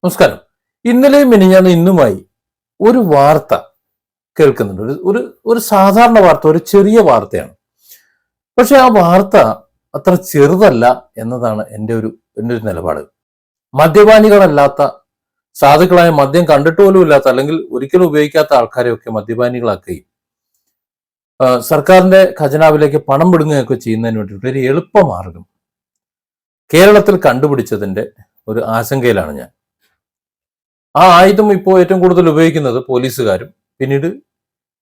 നമസ്കാരം. ഇന്നലെയും മിനിഞ്ഞാന്ന് ഇന്നുമായി ഒരു വാർത്ത കേൾക്കുന്നുണ്ട്. ഒരു ഒരു സാധാരണ വാർത്ത, ഒരു ചെറിയ വാർത്തയാണ്. പക്ഷെ ആ വാർത്ത അത്ര ചെറുതല്ല എന്നതാണ് എൻ്റെ ഒരു നിലപാട്. മദ്യപാനികളല്ലാത്ത, സാധുക്കളായ, മദ്യം കണ്ടിട്ട് പോലും ഇല്ലാത്ത അല്ലെങ്കിൽ ഒരിക്കലും ഉപയോഗിക്കാത്ത ആൾക്കാരെയൊക്കെ മദ്യപാനികളാക്കുകയും സർക്കാരിന്റെ ഖജനാവിലേക്ക് പണം വിടുകയൊക്കെ ചെയ്യുന്നതിന് വേണ്ടിയിട്ട് ഒരു എളുപ്പമാർഗം കേരളത്തിൽ കണ്ടുപിടിച്ചതിന്റെ ഒരു ആശങ്കയിലാണ് ഞാൻ. ആ ആയുധം ഇപ്പോൾ ഏറ്റവും കൂടുതൽ ഉപയോഗിക്കുന്നത് പോലീസുകാരും പിന്നീട്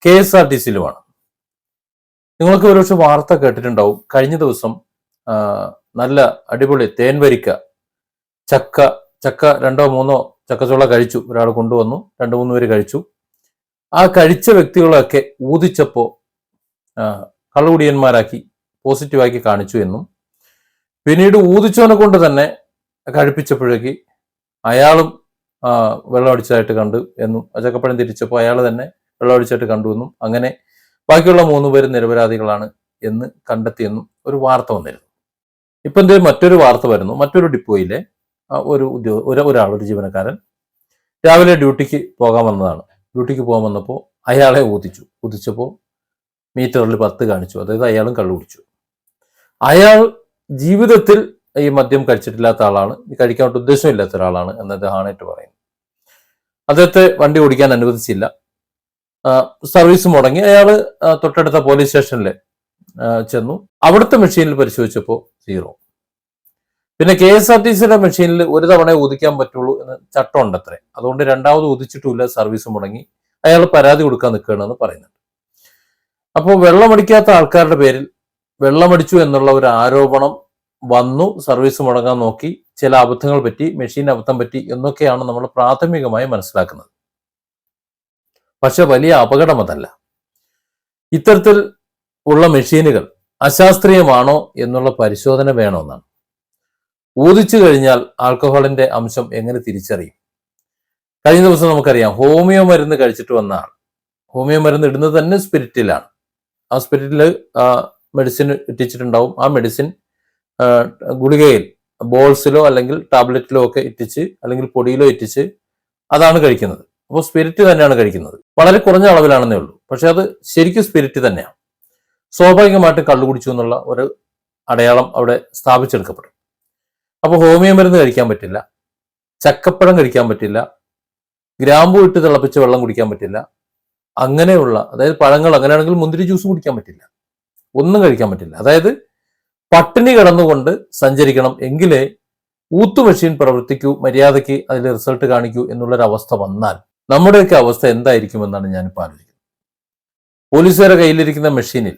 KSRTCയിലുമാണ്. നിങ്ങൾക്ക് ഒരുപക്ഷെ വാർത്ത കേട്ടിട്ടുണ്ടാവും. കഴിഞ്ഞ ദിവസം നല്ല അടിപൊളി തേൻ വരിക്ക ചക്ക 2-3 ചക്കച്ചുള കഴിച്ചു. ഒരാൾ കൊണ്ടുവന്നു, 2-3 പേര് കഴിച്ചു. ആ കഴിച്ച വ്യക്തികളൊക്കെ ഊതിച്ചപ്പോൾ കള്ളുകുടിയന്മാരാക്കി പോസിറ്റീവാക്കി കാണിച്ചു എന്നും പിന്നീട് ഊതിച്ചവനെ കൊണ്ട് തന്നെ കഴിപ്പിച്ചപ്പോഴേക്ക് അയാളും വെള്ളം അടിച്ചതായിട്ട് കണ്ടു എന്നും, ചക്കപ്പഴം തിരിച്ചപ്പോൾ അയാൾ തന്നെ വെള്ളം അടിച്ചായിട്ട് കണ്ടു എന്നും, അങ്ങനെ ബാക്കിയുള്ള 3 പേര് നിരപരാധികളാണ് എന്ന് കണ്ടെത്തിയെന്നും ഒരു വാർത്ത വന്നിരുന്നു. ഇപ്പം എന്തേ മറ്റൊരു വാർത്ത വരുന്നു. മറ്റൊരു ഡിപ്പോയിലെ ഒരു ജീവനക്കാരൻ രാവിലെ ഡ്യൂട്ടിക്ക് പോകാൻ വന്നതാണ്. ഡ്യൂട്ടിക്ക് പോകാൻ വന്നപ്പോൾ അയാളെ ഊതിച്ചപ്പോൾ മീറ്ററിൽ 10 കാണിച്ചു. അതായത് അയാളും കള്ളു കുടിച്ചു. അയാൾ ജീവിതത്തിൽ ഈ മദ്യം കഴിച്ചിട്ടില്ലാത്ത ആളാണ്, കഴിക്കാൻ ഉദ്ദേശമില്ലാത്ത ഒരാളാണ് എന്ന് അദ്ദേഹമായിട്ട് പറയുന്നു. അദ്ദേഹത്തെ വണ്ടി ഓടിക്കാൻ അനുവദിച്ചില്ല. സർവീസ് മുടങ്ങി. അയാൾ തൊട്ടടുത്ത പോലീസ് സ്റ്റേഷനിൽ ചെന്നു. അവിടുത്തെ മെഷീനിൽ പരിശോധിച്ചപ്പോൾ 0. പിന്നെ KSRTCയുടെ മെഷീനിൽ ഒരു തവണ ഊതിക്കാൻ പറ്റുള്ളൂ എന്ന് ചട്ടം ഉണ്ടത്രേ. അതുകൊണ്ട് രണ്ടാമത് ഊതിച്ചിട്ടുമില്ല, സർവീസ് മുടങ്ങി. അയാൾ പരാതി കൊടുക്കാൻ നിൽക്കുകയാണെന്ന് പറയുന്നുണ്ട്. അപ്പോൾ വെള്ളമടിക്കാത്ത ആൾക്കാരുടെ പേരിൽ വെള്ളമടിച്ചു എന്നുള്ള ഒരു ആരോപണം വന്നു. സർവീസ് മുടങ്ങാൻ നോക്കി, ചില അബദ്ധങ്ങൾ പറ്റി, മെഷീൻ അബദ്ധം പറ്റി എന്നൊക്കെയാണ് നമ്മൾ പ്രാഥമികമായി മനസ്സിലാക്കുന്നത്. പക്ഷെ വലിയ അപകടം അതല്ല. ഇത്തരത്തിൽ ഉള്ള മെഷീനുകൾ അശാസ്ത്രീയമാണോ എന്നുള്ള പരിശോധന വേണമെന്നാണ്. ഊതിച്ചു കഴിഞ്ഞാൽ ആൽക്കഹോളിന്റെ അംശം എങ്ങനെ തിരിച്ചറിയും? കഴിഞ്ഞ ദിവസം നമുക്കറിയാം, ഹോമിയോ മരുന്ന് കഴിച്ചിട്ട് വന്ന ആൾ, ഹോമിയോ മരുന്ന് ഇടുന്നത് തന്നെ സ്പിരിറ്റിലാണ്. ആ സ്പിരിറ്റിൽ മെഡിസിൻ ഇട്ടിച്ചിട്ടുണ്ടാവും. ആ മെഡിസിൻ ഗുളികയിൽ ബോൾസിലോ അല്ലെങ്കിൽ ടാബ്ലറ്റിലോ ഒക്കെ ഇറ്റിച്ച് അല്ലെങ്കിൽ പൊടിയിലോ ഇറ്റിച്ച് അതാണ് കഴിക്കുന്നത്. അപ്പോൾ സ്പിരിറ്റ് തന്നെയാണ് കഴിക്കുന്നത്. വളരെ കുറഞ്ഞ അളവിലാണെന്നേ ഉള്ളൂ. പക്ഷെ അത് ശരിക്കും സ്പിരിറ്റ് തന്നെയാണ്. സ്വാഭാവികമായിട്ടും കള്ളു കുടിച്ചു എന്നുള്ള ഒരു അടയാളം അവിടെ സ്ഥാപിച്ചെടുക്കപ്പെടും. അപ്പോൾ ഹോമിയോ മരുന്ന് കഴിക്കാൻ പറ്റില്ല, ചക്കപ്പഴം കഴിക്കാൻ പറ്റില്ല, ഗ്രാമ്പൂ ഇട്ട് തിളപ്പിച്ച വെള്ളം കുടിക്കാൻ പറ്റില്ല, അങ്ങനെയുള്ള, അതായത് പഴങ്ങൾ, അങ്ങനെയാണെങ്കിൽ മുന്തിരി ജ്യൂസ് കുടിക്കാൻ പറ്റില്ല, ഒന്നും കഴിക്കാൻ പറ്റില്ല. അതായത് പട്ടിണി കിടന്നുകൊണ്ട് സഞ്ചരിക്കണം, എങ്കിലേ ഊത്തു മെഷീൻ പ്രവർത്തിക്കൂ, മര്യാദയ്ക്ക് അതിൽ റിസൾട്ട് കാണിക്കൂ എന്നുള്ളൊരവസ്ഥ വന്നാൽ നമ്മുടെയൊക്കെ അവസ്ഥ എന്തായിരിക്കുമെന്നാണ് ഞാനിപ്പോൾ ആലോചിക്കുന്നത്. പോലീസുകാരുടെ കയ്യിലിരിക്കുന്ന മെഷീനിൽ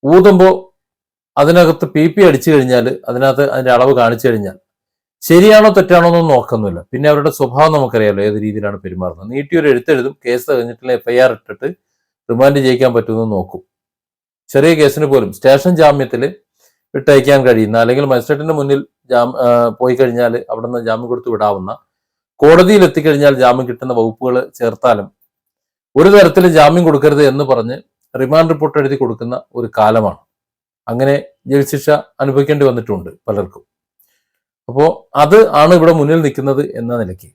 ഊതുമ്പോൾ അതിനകത്ത് PP അടിച്ചു കഴിഞ്ഞാൽ, അതിനകത്ത് അതിന്റെ അളവ് കാണിച്ചു കഴിഞ്ഞാൽ ശരിയാണോ തെറ്റാണോ എന്നൊന്നും നോക്കുന്നില്ല. പിന്നെ അവരുടെ സ്വഭാവം നമുക്കറിയാമല്ലോ, ഏത് രീതിയിലാണ് പെരുമാറുന്നത്. നീട്ടിയൊരു എഴുത്തെഴുതും, കേസ് കഴിഞ്ഞിട്ടുള്ള FIR ഇട്ടിട്ട് റിമാൻഡ് ചെയ്യിക്കാൻ പറ്റുമെന്ന് നോക്കും. ചെറിയ കേസിന് പോലും സ്റ്റേഷൻ ജാമ്യത്തിൽ വിട്ടയക്കാൻ കഴിയുന്ന, അല്ലെങ്കിൽ മജിസ്ട്രേറ്റിന്റെ മുന്നിൽ പോയി കഴിഞ്ഞാൽ അവിടുന്ന് ജാമ്യം കൊടുത്ത് വിടാവുന്ന, കോടതിയിൽ എത്തിക്കഴിഞ്ഞാൽ ജാമ്യം കിട്ടുന്ന വകുപ്പുകൾ ചേർത്താലും ഒരു തരത്തിൽ ജാമ്യം കൊടുക്കരുത് എന്ന് പറഞ്ഞ് റിമാൻഡ് റിപ്പോർട്ട് എഴുതി കൊടുക്കുന്ന ഒരു കാലമാണ്. അങ്ങനെ ജയിൽ ശിക്ഷ അനുഭവിക്കേണ്ടി വന്നിട്ടുണ്ട് പലർക്കും. അപ്പോൾ അത് ആണ് ഇവിടെ മുന്നിൽ നിൽക്കുന്നത് എന്ന നിലയ്ക്ക്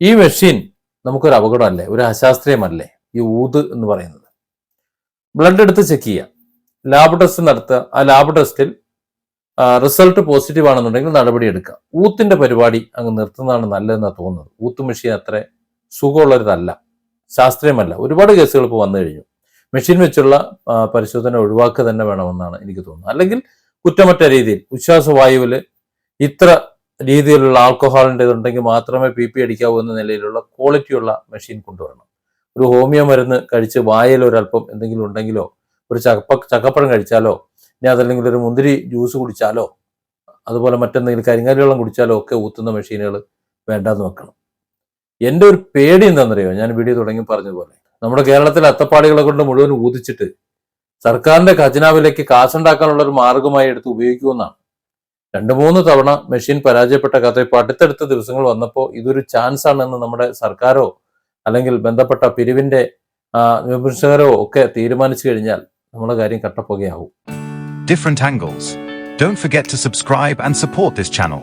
ഈ മെഷീൻ നമുക്കൊരു അപകടമല്ലേ, ഒരു അശാസ്ത്രീയമല്ലേ ഈ ഊത് എന്ന് പറയുന്നത്? ബ്ലഡ് എടുത്ത് ചെക്ക് ചെയ്യുക, ലാബ് ടെസ്റ്റ് നടത്തുക. ആ ലാബ് ടെസ്റ്റിൽ റിസൾട്ട് പോസിറ്റീവ് ആണെന്നുണ്ടെങ്കിൽ നടപടി എടുക്കുക. ഊത്തിന്റെ പരിപാടി അങ്ങ് നിർത്തുന്നതാണ് നല്ലതെന്നാണ് തോന്നുന്നത്. ഊത്ത് മെഷീൻ അത്ര സുഖമുള്ളൊരിതല്ല, ശാസ്ത്രീയമല്ല. ഒരുപാട് കേസുകൾ ഇപ്പോൾ വന്നു കഴിഞ്ഞു. മെഷീൻ വെച്ചുള്ള പരിശോധന ഒഴിവാക്കുക തന്നെ വേണമെന്നാണ് എനിക്ക് തോന്നുന്നത്. അല്ലെങ്കിൽ കുറ്റമറ്റ രീതിയിൽ ഉച്ഛ്വാസവായുവിൽ ഇത്ര രീതിയിലുള്ള ആൽക്കഹോളിൻ്റെ ഇതുണ്ടെങ്കിൽ മാത്രമേ PP അടിക്കാവൂ എന്ന നിലയിലുള്ള ക്വാളിറ്റിയുള്ള മെഷീൻ കൊണ്ടുവരണം. ഒരു ഹോമിയോ മരുന്ന് കഴിച്ച് വായിൽ ഒരല്പം എന്തെങ്കിലും ഉണ്ടെങ്കിലോ, ഒരു ചക്കപ്പഴം കഴിച്ചാലോ, ഇനി അതല്ലെങ്കിൽ ഒരു മുന്തിരി ജ്യൂസ് കുടിച്ചാലോ, അതുപോലെ മറ്റെന്തെങ്കിലും കരിങ്ങാലി വെള്ളം കുടിച്ചാലോ ഒക്കെ ഊത്തുന്ന മെഷീനുകൾ വേണ്ടാന്ന് വെക്കണം. എൻ്റെ ഒരു പേടി എന്താണെന്നറിയോ, ഞാൻ വീഡിയോ തുടങ്ങി പറഞ്ഞതുപോലെ, നമ്മുടെ കേരളത്തിലെ അത്തപ്പാടികളെ കൊണ്ട് മുഴുവൻ ഊതിച്ചിട്ട് സർക്കാരിന്റെ ഖജനാവിലേക്ക് കാശുണ്ടാക്കാനുള്ള ഒരു മാർഗമായി എടുത്ത് ഉപയോഗിക്കുമെന്നാണ്. 2-3 തവണ മെഷീൻ പരാജയപ്പെട്ട കഥ ഇപ്പോൾ അടുത്തടുത്ത ദിവസങ്ങൾ വന്നപ്പോൾ ഇതൊരു ചാൻസ് ആണെന്ന് നമ്മുടെ സർക്കാരോ അല്ലെങ്കിൽ ബന്ധപ്പെട്ട പിരിവിന്റെ വിമർശകരോ ഒക്കെ തീരുമാനിച്ചു കഴിഞ്ഞാൽ നമ്മുടെ കാര്യം കട്ടപ്പുകയാവും. Different angles. Don't forget to subscribe and support this channel.